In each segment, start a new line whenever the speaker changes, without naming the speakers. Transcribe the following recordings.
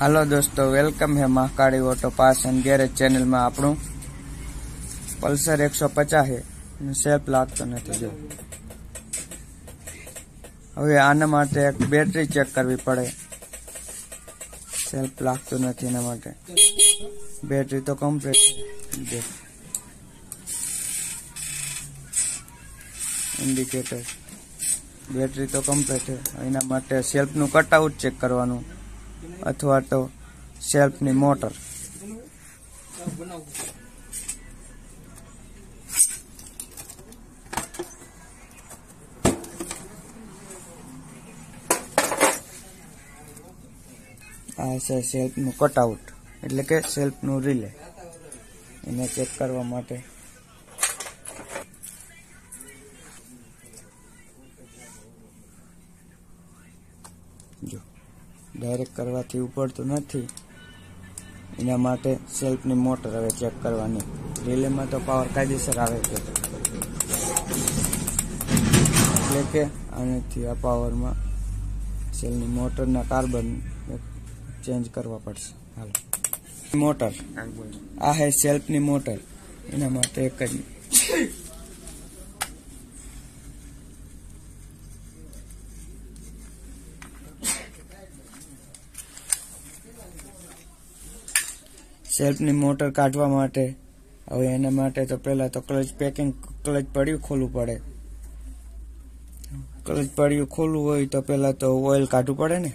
Hello दोस्तों, welcome है Mahakali auto pass and garage channel में। आपणु पल्सर 150 है, सेल्फ लागतो नथी। जो हवे आना माटे एक बेटरी चेक करवी पड़े, सेल्फ लागतो नथी। एना माटे बेटरी तो कम्प्लीट है, इंडिकेटर बेटरी तो कम्प्लीट है। एना माटे सेल्फ नु कटआउट चेक करवानुं अथवा तो सेल्फ नी मोटर। आ छे सेल्फ नु कटआउट એટલે કે સેલ્ફ નું રિલે। એને ચેક કરવા માટે જો डायरेक्ट करवाथी उपड़तुं नथी। एना माटे सेल्फ नी मोटर हवे चेक करवानी। रिले में तो पावर कायदेसर आवे छे, એટલે કે આનેથી આ पावर में सेल नी मोटर ना कार्बन चेंज करवा पड़शे। हालो मोटर आ है सेल्फ नी मोटर। एना माटे एक ज सेल्फ नी मोटर काढवा माटे हवे एना माटे तो पहला तो क्लच पेकिंग क्लच पड़िયું खोलવું પડે। क्लच पड़िયું खोलવું હોય तो पहला तो ऑयल काढવું પડે ने।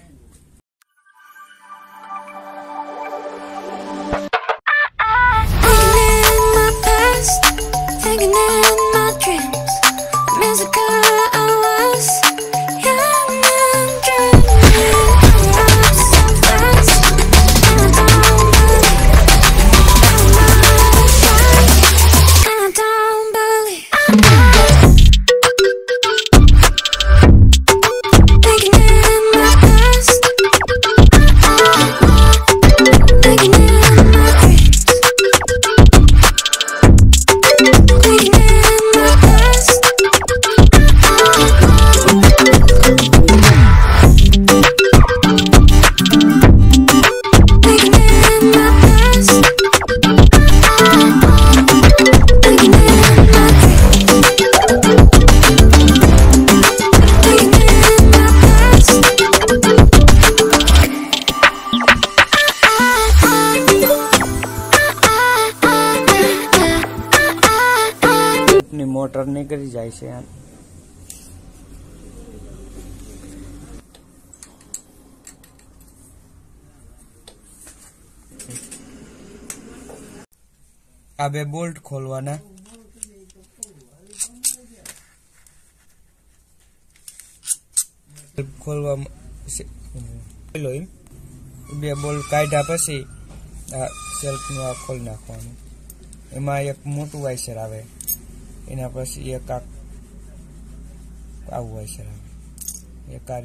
मोटर निकली जाए छे। आ बे बोल्ट खोलवाना। खोलवा लो एम बे बोल्ट काढ्या पछी आ सेल्फ नु आ खोल नाखवानुं। एमां एक मोटुं वाइसर आवे, एना पछी एक आवुं वाइसर आवे, एक आ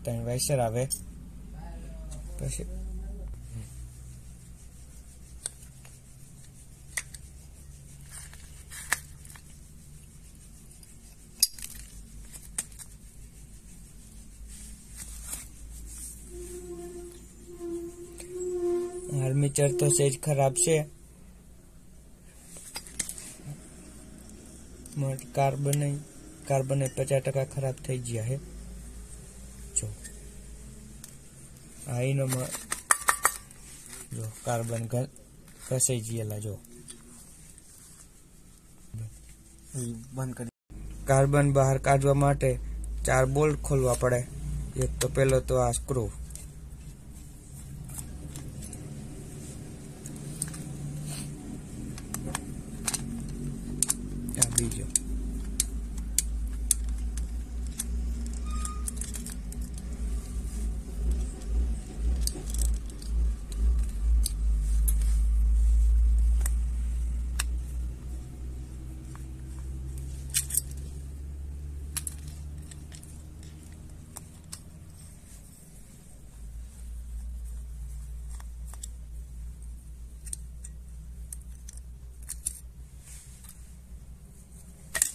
त्रण वाइसर आवे। पछी आर्मेचर तो सेज खराब छे। कार्बन 50% खराब थई गया है। जो आईनो में जो कार्बन कसाई गયેલા जो बंद कर। कार्बन बहार काढवा माटे 4 बोल्ट खोलवा पड़े। एक तो पहलो तो आ स्क्रू, बीजो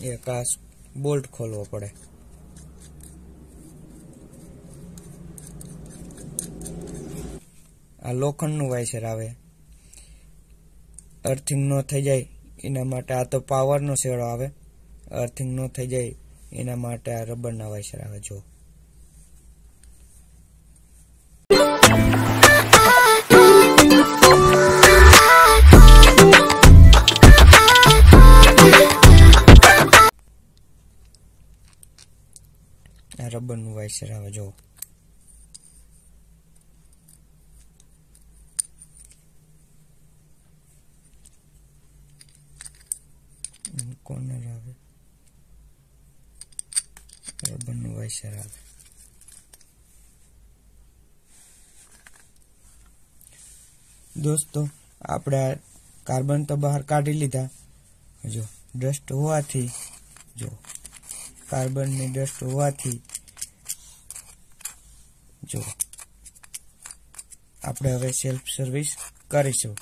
एक आ बोल्ट खोलવો પડે। आ लोखंडનું વાઇસર આવે अर्थिंग न થઈ જાય એના માટે। આ તો પાવરનો શેડો આવે, अर्थिंग ન થઈ જાય એના માટે આ રબરના વાઇસર આવે। જો આ રબરનું વાઇસર આવે। જો કોર્નર આવે, રબરનું વાઇસર આવે। दोस्तों આપણે કાર્બન તો બહાર કાઢી લીધા। જો ડસ્ટ હોવાથી, જો કાર્બનની ડસ્ટ હોવાથી જો આપણે હવે સેલ્ફ સર્વિસ કરીશું।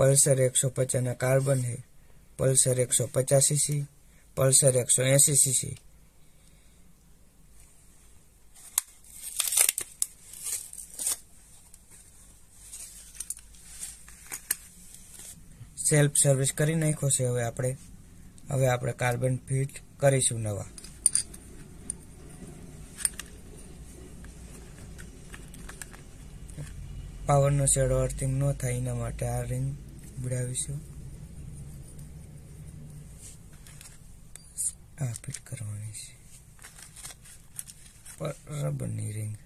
पल्सर 150 ना कार्बन है, Pulsar 150 CC, Pulsar 180 CC. Self service करी नाख्यो छे। हवे आपणे कार्बन फिट करीशुं नवा। पावर नो शेडो अर्थिंग न थाय एना माटे आ रिंग बुडावीशुं। आ फिट करवानी छे पर रबरनी रिंग।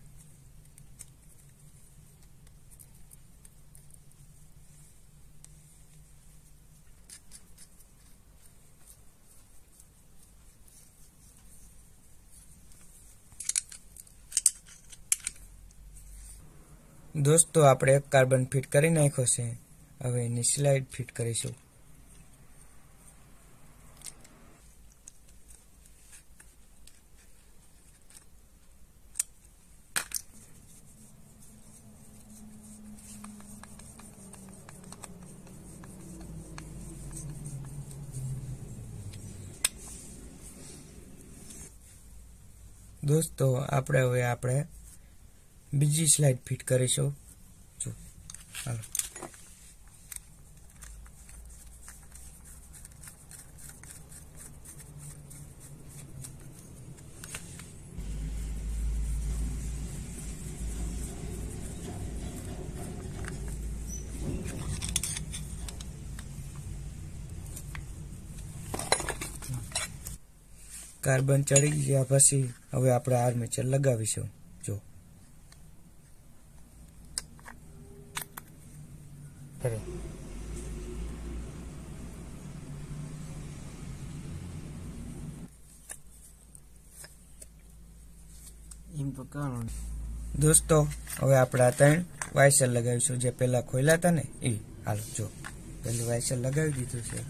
दोस्तों આપણે એક કાર્બન ફિટ કરી નાખ્યો છે। હવે એની સ્લાઇડ ફિટ કરીશું। दोस्तों આપણે હવે આપણે बीजी स्लाइड फिट करीशुं। जो हालो कार्बन चढ़ी गया पछी हवे आपणे आर्मेचर लगावीशुं। जो करे दोस्तों हवे आपणे 3 वाइसर लगावीशुं। जे पहेला खोल्या था ने ए हालो जो पहेલું वाइसर लगावी दीधुं छे,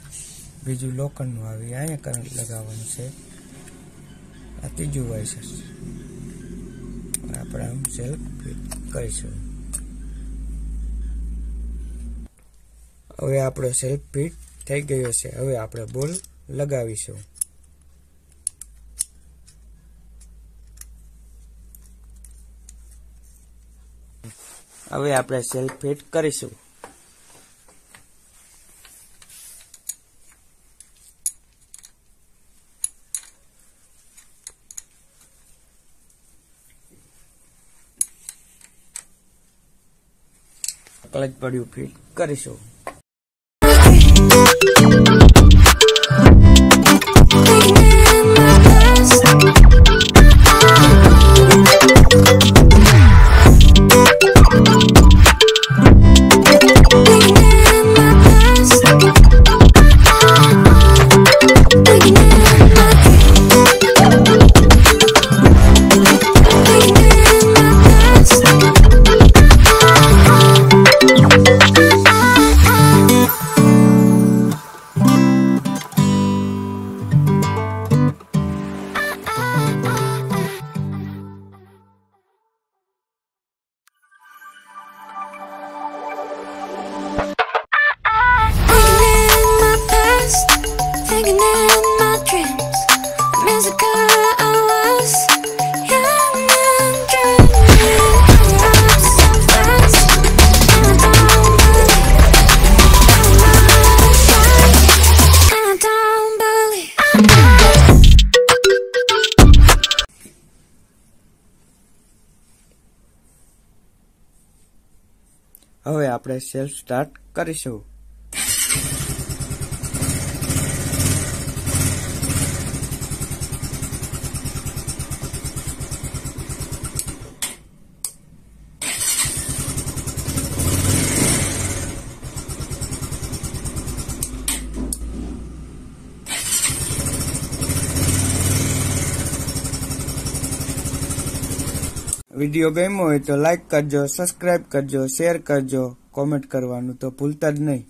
बीजुं लोखंडनुं आवी अहींया करंट लगाववानुं छे। आ तीजुं वाइसर आपणे आम सेल्फ फिट करीशुं। હવે આપણો સેલ્ફ ફિટ થઈ ગયો છે। હવે આપણે બોલ લગાવીશું। હવે આપણે સેલ્ફ ફિટ કરીશું। ક્લચ પડ્યું ફિટ કરીશું। હવે આપણે સેલ્ફ સ્ટાર્ટ કરીશું। વિડીયો ગમ્યો હોય તો લાઈક કરજો, સબસ્ક્રાઇબ કરજો, શેર કરજો, કોમેન્ટ કરવાનું તો ભૂલતા જ નહીં।